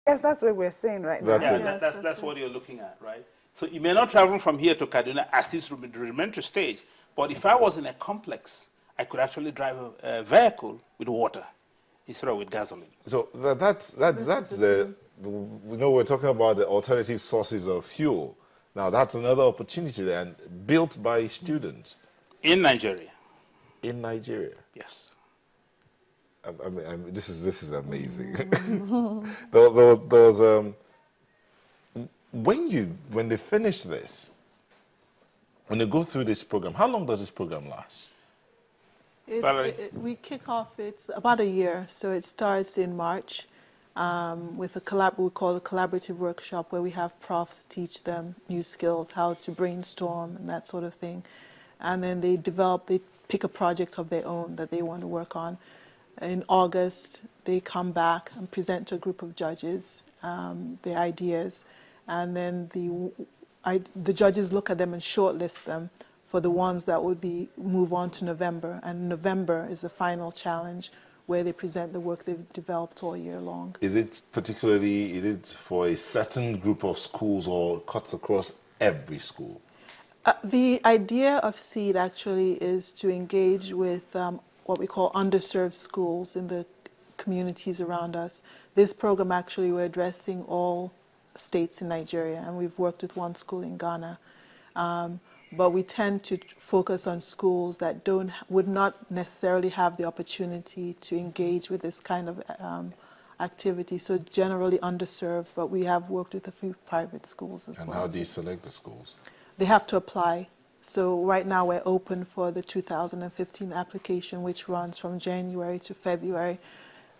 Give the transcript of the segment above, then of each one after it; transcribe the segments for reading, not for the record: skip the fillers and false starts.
Yes, that's what we're saying right now. Yeah, that's what you're looking at, right? So you may not travel from here to Kaduna as this rudimentary stage, but if I was in a complex, I could actually drive a vehicle with water instead of with gasoline. So that's the we know we're talking about the alternative sources of fuel. Now that's another opportunity there, and built by students In Nigeria. in Nigeria. Yes. I mean, this is amazing. there was when they finish this, when they go through this program, how long does this program last? We kick off, it's about a year, so it starts in March with we call a collaborative workshop where we have profs teach them new skills, how to brainstorm and that sort of thing. And then they pick a project of their own that they want to work on. In August, they come back and present to a group of judges their ideas, and then the judges look at them and shortlist them for the ones that would move on to November. And November is the final challenge where they present the work they've developed all year long. Is it for a certain group of schools or cuts across every school? The idea of SEED actually is to engage with what we call underserved schools in the communities around us. This program actually, we're addressing all states in Nigeria, and we've worked with one school in Ghana. But we tend to focus on schools that would not necessarily have the opportunity to engage with this kind of activity. So generally underserved, but we have worked with a few private schools as well. And how do you select the schools? They have to apply. So right now we're open for the 2015 application, which runs from January to February.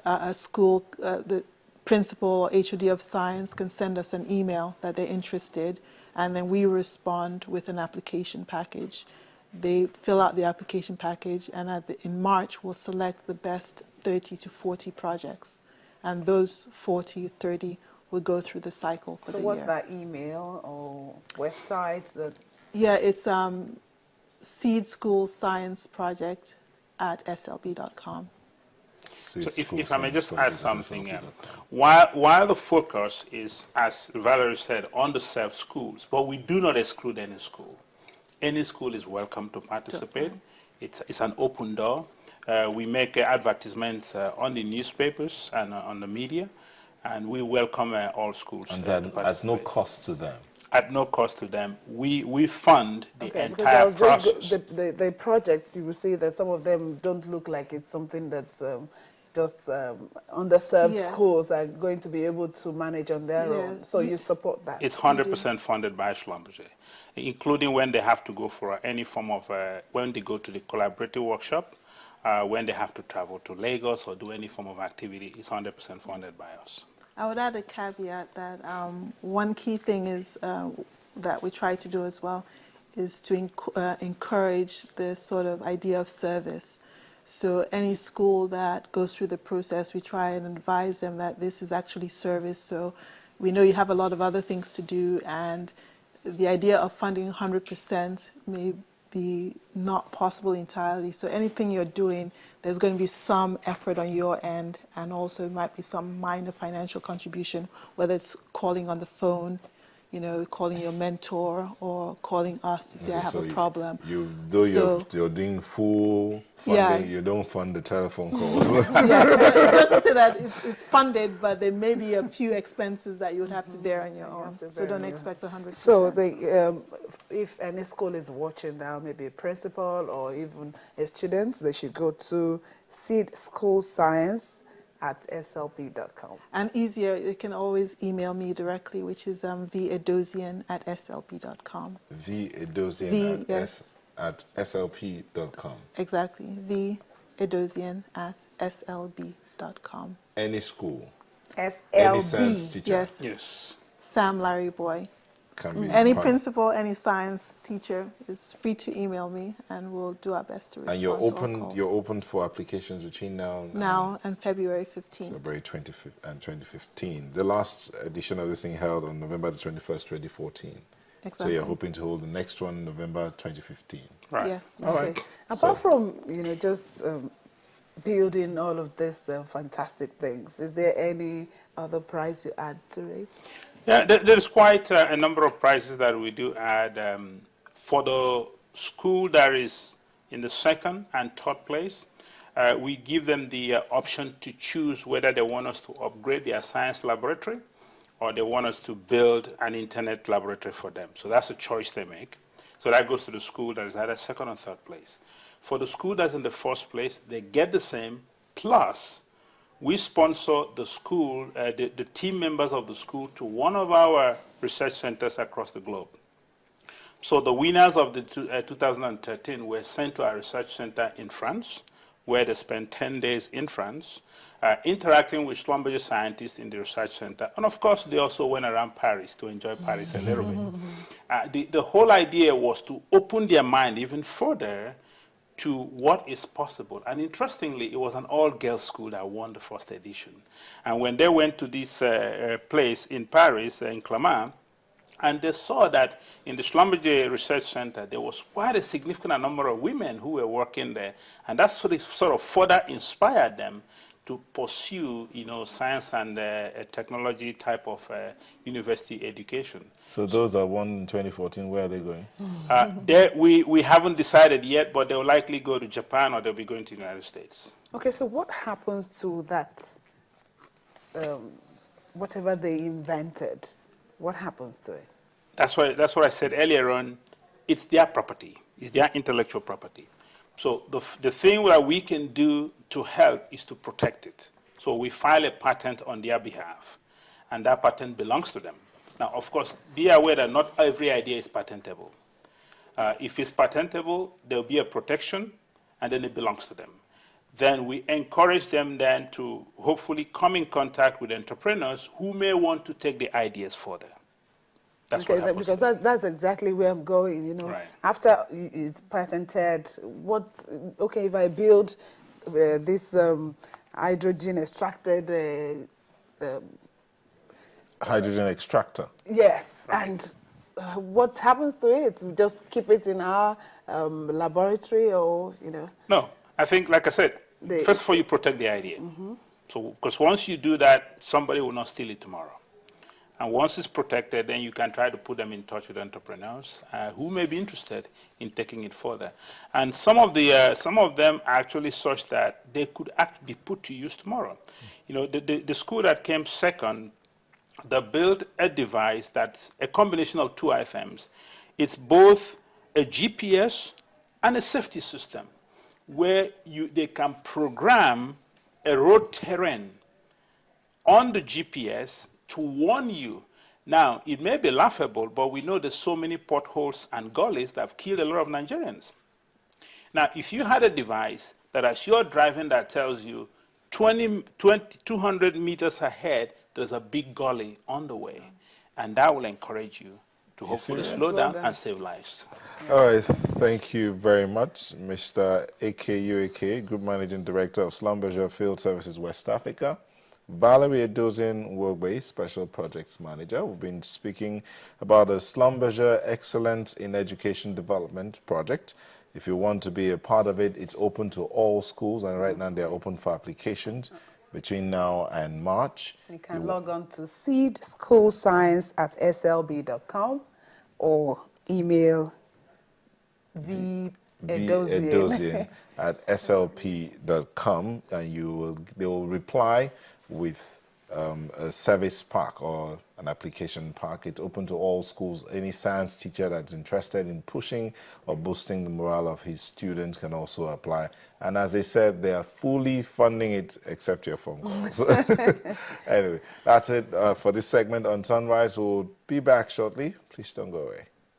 A school, the principal or HOD of science can send us an email that they're interested, and then we respond with an application package. They fill out the application package, and in March we'll select the best 30 to 40 projects, and those 40, 30 will go through the cycle for the year. So what's that email or website? Yeah, it's Seed School Science Project at slb.com. So if I may just add something, while the focus is, as Valerie said, underserved schools, but we do not exclude any school. Any school is welcome to participate. It's an open door. We make advertisements on the newspapers and on the media, and we welcome all schools. And then at no cost to them? At no cost to them. We fund the entire process. The projects, you will see that some of them don't look like it's something that just underserved schools are going to be able to manage on their own. So you support that? It's 100% funded by Schlumberger, including when they have to go for any form of, when they go to the collaborative workshop, when they have to travel to Lagos or do any form of activity, it's 100% funded by us. I would add a caveat that one key thing is that we try to do as well is to encourage this sort of idea of service. So any school that goes through the process, we try and advise them that this is actually service. So we know you have a lot of other things to do, and the idea of funding 100% may be not possible entirely. So anything you're doing, there's going to be some effort on your end, and also it might be some minor financial contribution, whether it's calling on the phone, calling your mentor, or calling us to say, I have a problem. You're doing full funding, you don't fund the telephone calls. Just to say that it's funded, but there may be a few expenses that you would have to bear on your own. So don't expect 100%. So if any school is watching now, maybe a principal or even a student, they should go to Seed School Science at slb.com. And easier, they can always email me directly, which is vedosian@slb.com. vedosian at slp.com. Exactly, vedosian@slb.com. Any school? SLB. Any science teacher? Yes. Sam Larry Boy. Any principal, any science teacher is free to email me, and we'll do our best to respond. And you're open for applications between now and February 15th. February 25th and 2015. The last edition of this thing held on November the 21st, 2014. Exactly. So you're hoping to hold the next one November 2015. Right. Yes. All right. Apart from just building all of these fantastic things, is there any other price you add to it? Yeah, there's quite a number of prizes that we do add. For the school that is in the second and third place, we give them the option to choose whether they want us to upgrade their science laboratory or they want us to build an internet laboratory for them. So that's a choice they make. So that goes to the school that is either second or third place. For the school that's in the first place, they get the same, plus we sponsor the school, the team members of the school to one of our research centers across the globe. So the winners of the 2013 were sent to our research center in France, where they spent 10 days in France, interacting with Schlumberger scientists in the research center. And of course, they also went around Paris to enjoy Paris a little bit. The whole idea was to open their mind even further to what is possible. And interestingly, it was an all-girls school that won the first edition. And when they went to this place in Paris, in Clamart, and they saw that in the Schlumberger Research Center, there was quite a significant number of women who were working there. And that sort of further inspired them to pursue, science and technology type of university education. So those are won in 2014. Where are they going? We haven't decided yet, but they'll likely go to Japan or they'll be going to the United States. Okay, so what happens to that, whatever they invented? What happens to it? That's what I said earlier on. It's their property. It's their intellectual property. So the thing that we can do to help is to protect it. So we file a patent on their behalf, and that patent belongs to them. Now, of course, be aware that not every idea is patentable. If it's patentable, there'll be a protection, and then it belongs to them. Then we encourage them then to hopefully come in contact with entrepreneurs who may want to take the ideas further. That's okay, what happens. Because that's exactly where I'm going, Right. After it's patented, if I build this hydrogen extracted... Hydrogen extractor. Yes, Right. and what happens to it? We just keep it in our laboratory or, No, I think, like I said, first of all, you protect the idea. So, because once you do that, somebody will not steal it tomorrow. And once it's protected, then you can try to put them in touch with entrepreneurs who may be interested in taking it further. And some of them are actually such that they could be put to use tomorrow. The school that came second, they built a device that's a combination of two items. It's both a GPS and a safety system, where they can program a road terrain on the GPS to warn you. Now, it may be laughable, but we know there's so many potholes and gullies that have killed a lot of Nigerians. Now, if you had a device that as you're driving that tells you 200 meters ahead, there's a big gully on the way, and that will encourage you to hopefully slow down and save lives. All right, thank you very much, Mr. AKUAK, Group Managing Director of Schlumberger Field Services West Africa. Valerie Edozien-Wogbe, Special Projects Manager. We've been speaking about the Schlumberger Excellence in Education Development project. If you want to be a part of it, it's open to all schools, and right now they're open for applications between now and March. You can log on to seedschoolscience@slb.com or email Edozien@slp.com, and they will reply with a service pack or an application pack. It's open to all schools. Any science teacher that's interested in pushing or boosting the morale of his students can also apply. And as they said, they are fully funding it except your phone calls. Anyway, that's it for this segment on Sunrise. We'll be back shortly. Please don't go away.